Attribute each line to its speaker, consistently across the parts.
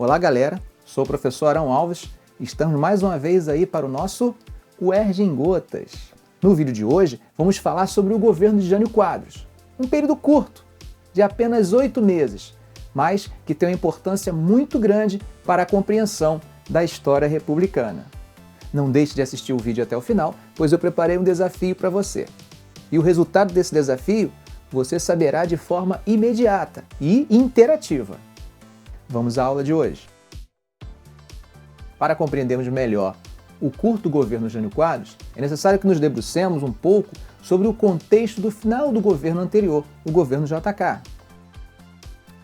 Speaker 1: Olá galera, sou o professor Arão Alves e estamos mais uma vez aí para o nosso UERJ em Gotas. No vídeo de hoje vamos falar sobre o governo de Jânio Quadros, um período curto, de apenas 8 meses, mas que tem uma importância muito grande para a compreensão da história republicana. Não deixe de assistir o vídeo até o final, pois eu preparei um desafio para você. E o resultado desse desafio você saberá de forma imediata e interativa. Vamos à aula de hoje. Para compreendermos melhor o curto governo Jânio Quadros, é necessário que nos debrucemos um pouco sobre o contexto do final do governo anterior, o governo JK.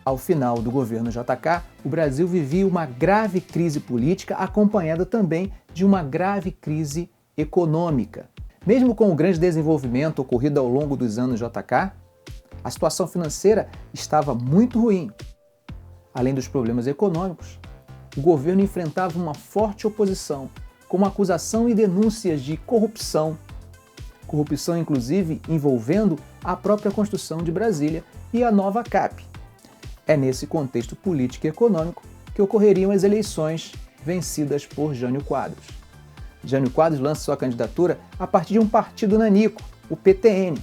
Speaker 1: Ao final do governo JK, o Brasil vivia uma grave crise política acompanhada também de uma grave crise econômica. Mesmo com o grande desenvolvimento ocorrido ao longo dos anos JK, a situação financeira estava muito ruim. Além dos problemas econômicos, o governo enfrentava uma forte oposição, com acusação e denúncias de corrupção. Corrupção, inclusive, envolvendo a própria construção de Brasília e a nova CAP. É nesse contexto político e econômico que ocorreriam as eleições vencidas por Jânio Quadros. Jânio Quadros lança sua candidatura a partir de um partido nanico, o PTN,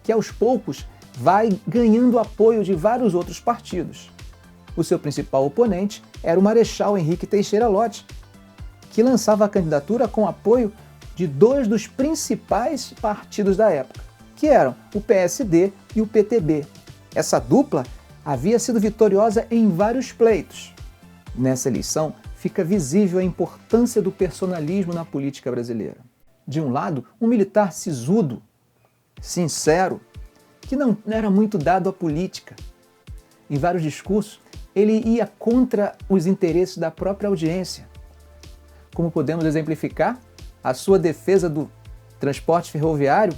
Speaker 1: que aos poucos vai ganhando apoio de vários outros partidos. O seu principal oponente era o Marechal Henrique Teixeira Lott, que lançava a candidatura com apoio de dois dos principais partidos da época, que eram o PSD e o PTB. Essa dupla havia sido vitoriosa em vários pleitos. Nessa eleição, fica visível a importância do personalismo na política brasileira. De um lado, um militar sisudo, sincero, que não era muito dado à política. Em vários discursos, ele ia contra os interesses da própria audiência. Como podemos exemplificar a sua defesa do transporte ferroviário,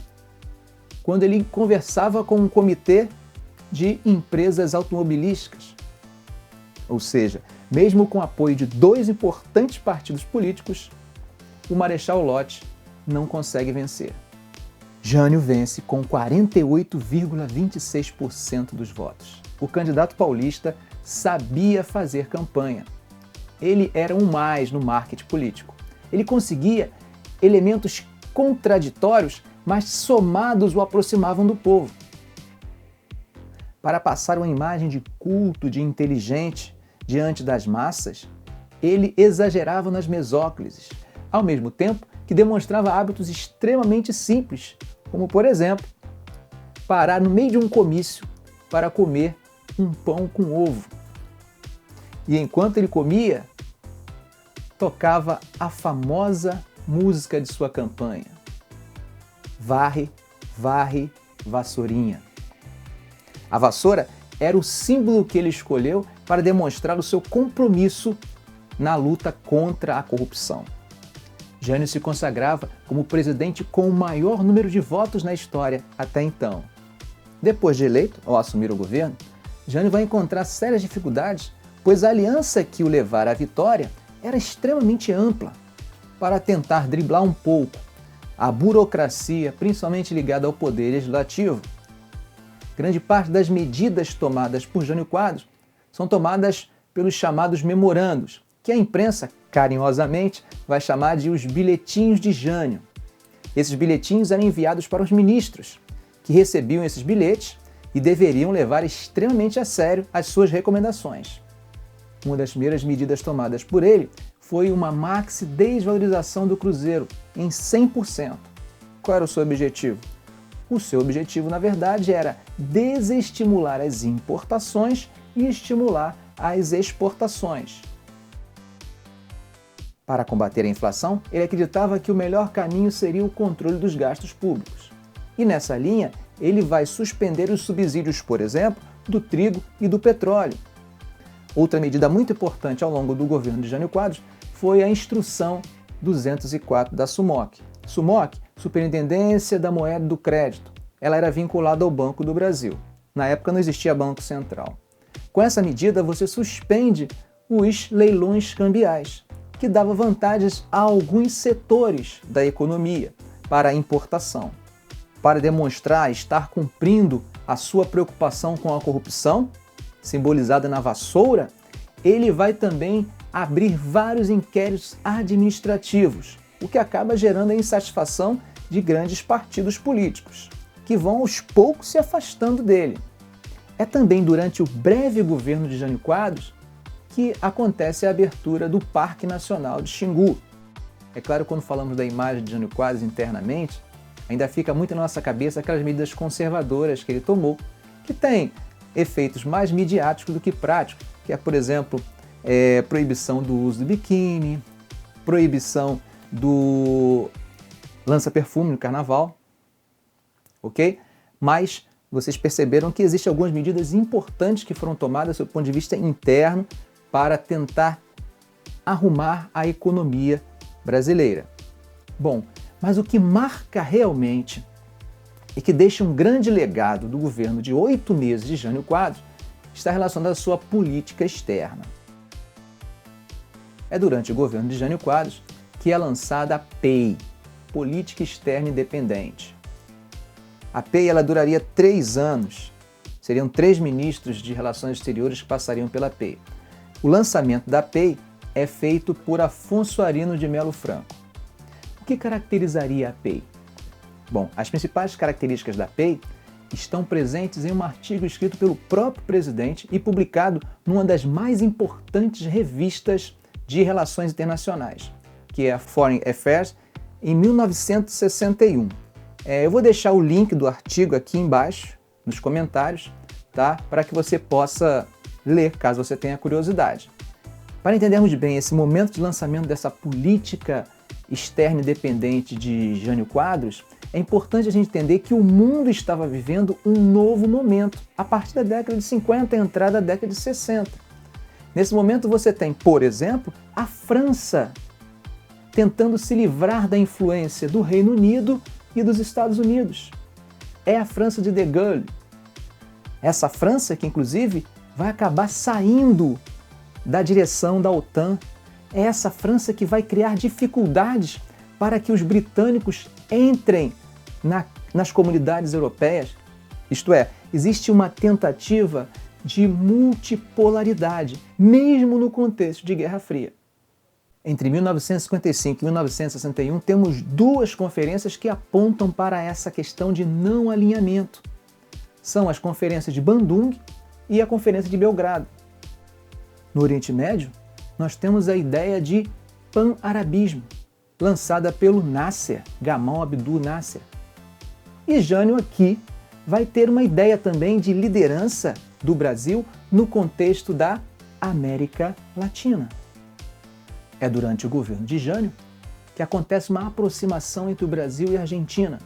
Speaker 1: quando ele conversava com um comitê de empresas automobilísticas. Ou seja, mesmo com o apoio de dois importantes partidos políticos, o Marechal Lott não consegue vencer. Jânio vence com 48,26% dos votos. O candidato paulista sabia fazer campanha. Ele era um mais no marketing político. Ele conseguia elementos contraditórios, mas somados o aproximavam do povo. Para passar uma imagem de culto, de inteligente diante das massas, ele exagerava nas mesóclises, ao mesmo tempo que demonstrava hábitos extremamente simples, como, por exemplo, parar no meio de um comício para comer um pão com ovo. E enquanto ele comia, tocava a famosa música de sua campanha: Varre, varre, vassourinha. A vassoura era o símbolo que ele escolheu para demonstrar o seu compromisso na luta contra a corrupção. Jânio se consagrava como o presidente com o maior número de votos na história até então. Depois de eleito, ao assumir o governo, Jânio vai encontrar sérias dificuldades, pois a aliança que o levara à vitória era extremamente ampla. Para tentar driblar um pouco a burocracia, principalmente ligada ao poder legislativo, grande parte das medidas tomadas por Jânio Quadros são tomadas pelos chamados memorandos, que a imprensa, carinhosamente, vai chamar de os bilhetinhos de Jânio. Esses bilhetinhos eram enviados para os ministros, que recebiam esses bilhetes e deveriam levar extremamente a sério as suas recomendações. Uma das primeiras medidas tomadas por ele foi uma maxi desvalorização do cruzeiro em 100%. Qual era o seu objetivo? O seu objetivo, na verdade, era desestimular as importações e estimular as exportações. Para combater a inflação, ele acreditava que o melhor caminho seria o controle dos gastos públicos. E nessa linha, ele vai suspender os subsídios, por exemplo, do trigo e do petróleo. Outra medida muito importante ao longo do governo de Jânio Quadros foi a Instrução 204 da SUMOC. SUMOC, Superintendência da Moeda e do Crédito. Ela era vinculada ao Banco do Brasil. Na época não existia Banco Central. Com essa medida, você suspende os leilões cambiais, que dava vantagens a alguns setores da economia para a importação. Para demonstrar estar cumprindo a sua preocupação com a corrupção, simbolizada na vassoura, ele vai também abrir vários inquéritos administrativos, o que acaba gerando a insatisfação de grandes partidos políticos, que vão aos poucos se afastando dele. É também durante o breve governo de Jânio Quadros que acontece a abertura do Parque Nacional de Xingu. É claro, quando falamos da imagem de Jânio Quadros internamente, ainda fica muito na nossa cabeça aquelas medidas conservadoras que ele tomou, que têm efeitos mais midiáticos do que práticos, que é, por exemplo, proibição do uso do biquíni, proibição do lança-perfume no carnaval, ok? Mas vocês perceberam que existem algumas medidas importantes que foram tomadas do ponto de vista interno para tentar arrumar a economia brasileira. Bom, mas o que marca realmente e que deixa um grande legado do governo de 8 meses de Jânio Quadros está relacionado à sua política externa. É durante o governo de Jânio Quadros que é lançada a PEI, Política Externa Independente. A PEI ela duraria 3 anos, seriam 3 ministros de Relações Exteriores que passariam pela PEI. O lançamento da PEI é feito por Afonso Arino de Melo Franco. O que caracterizaria a PEI? Bom, as principais características da PEI estão presentes em um artigo escrito pelo próprio presidente e publicado numa das mais importantes revistas de relações internacionais, que é a Foreign Affairs, em 1961. Eu vou deixar o link do artigo aqui embaixo, nos comentários, tá? Para que você possa ler, caso você tenha curiosidade. Para entendermos bem esse momento de lançamento dessa política externa independente de Jânio Quadros, é importante a gente entender que o mundo estava vivendo um novo momento, a partir da década de 50 e entrada da década de 60. Nesse momento você tem, por exemplo, a França tentando se livrar da influência do Reino Unido e dos Estados Unidos. É a França de De Gaulle. Essa França que, inclusive, vai acabar saindo da direção da OTAN. É essa França que vai criar dificuldades para que os britânicos entrem nas comunidades europeias. Isto é, existe uma tentativa de multipolaridade, mesmo no contexto de Guerra Fria. Entre 1955 e 1961, temos 2 conferências que apontam para essa questão de não alinhamento. São as conferências de Bandung e a Conferência de Belgrado. No Oriente Médio, nós temos a ideia de pan-arabismo, lançada pelo Nasser, Gamal Abdel Nasser. E Jânio aqui vai ter uma ideia também de liderança do Brasil no contexto da América Latina. É durante o governo de Jânio que acontece uma aproximação entre o Brasil e a Argentina.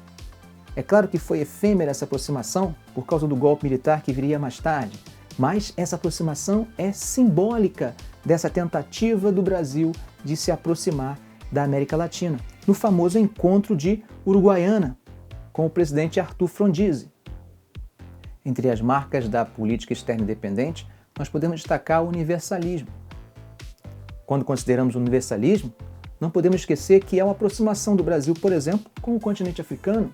Speaker 1: É claro que foi efêmera essa aproximação por causa do golpe militar que viria mais tarde, mas essa aproximação é simbólica dessa tentativa do Brasil de se aproximar da América Latina, no famoso encontro de Uruguaiana com o presidente Arthur Frondizi. Entre as marcas da política externa independente, nós podemos destacar o universalismo. Quando consideramos o universalismo, não podemos esquecer que é uma aproximação do Brasil, por exemplo, com o continente africano.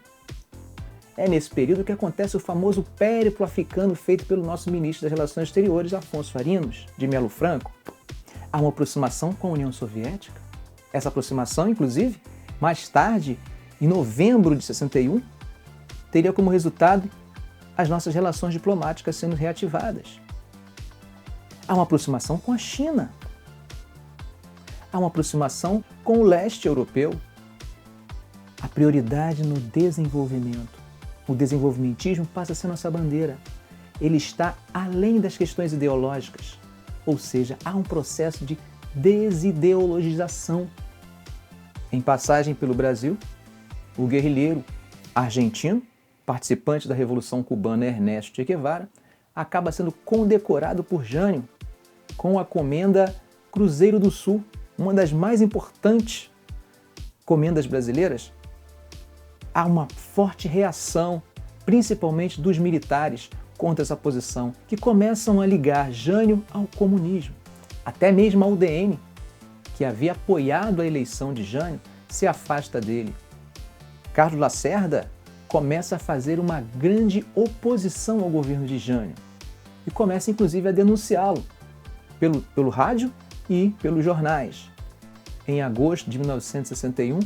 Speaker 1: É nesse período que acontece o famoso périplo africano feito pelo nosso ministro das Relações Exteriores, Afonso Arinos de Melo Franco. Há uma aproximação com a União Soviética. Essa aproximação, inclusive, mais tarde, em novembro de 61, teria como resultado as nossas relações diplomáticas sendo reativadas. Há uma aproximação com a China. Há uma aproximação com o leste europeu. A prioridade no desenvolvimento. O desenvolvimentismo passa a ser nossa bandeira. Ele está além das questões ideológicas. Ou seja, há um processo de desideologização. Em passagem pelo Brasil, o guerrilheiro argentino, participante da Revolução Cubana Ernesto Che Guevara, acaba sendo condecorado por Jânio com a comenda Cruzeiro do Sul, uma das mais importantes comendas brasileiras. Há uma forte reação, principalmente dos militares, contra essa posição, que começam a ligar Jânio ao comunismo. Até mesmo a UDN, que havia apoiado a eleição de Jânio, se afasta dele. Carlos Lacerda começa a fazer uma grande oposição ao governo de Jânio e começa inclusive a denunciá-lo. pelo rádio e pelos jornais. Em agosto de 1961,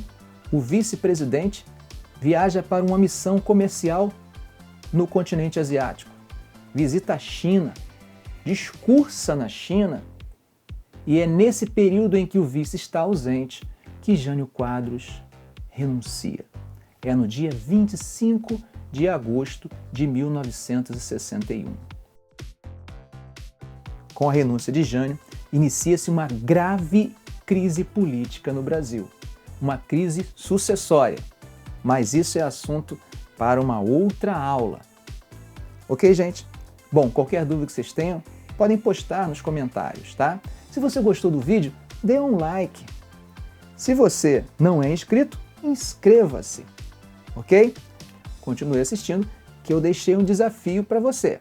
Speaker 1: o vice-presidente viaja para uma missão comercial no continente asiático. Visita a China, discursa na China, e é nesse período em que o vice está ausente que Jânio Quadros renuncia. É no dia 25 de agosto de 1961. Com a renúncia de Jânio, inicia-se uma grave crise política no Brasil, uma crise sucessória, mas isso é assunto para uma outra aula. Ok, gente? Bom, qualquer dúvida que vocês tenham, podem postar nos comentários, tá? Se você gostou do vídeo, dê um like. Se você não é inscrito, inscreva-se, ok? Continue assistindo, que eu deixei um desafio para você.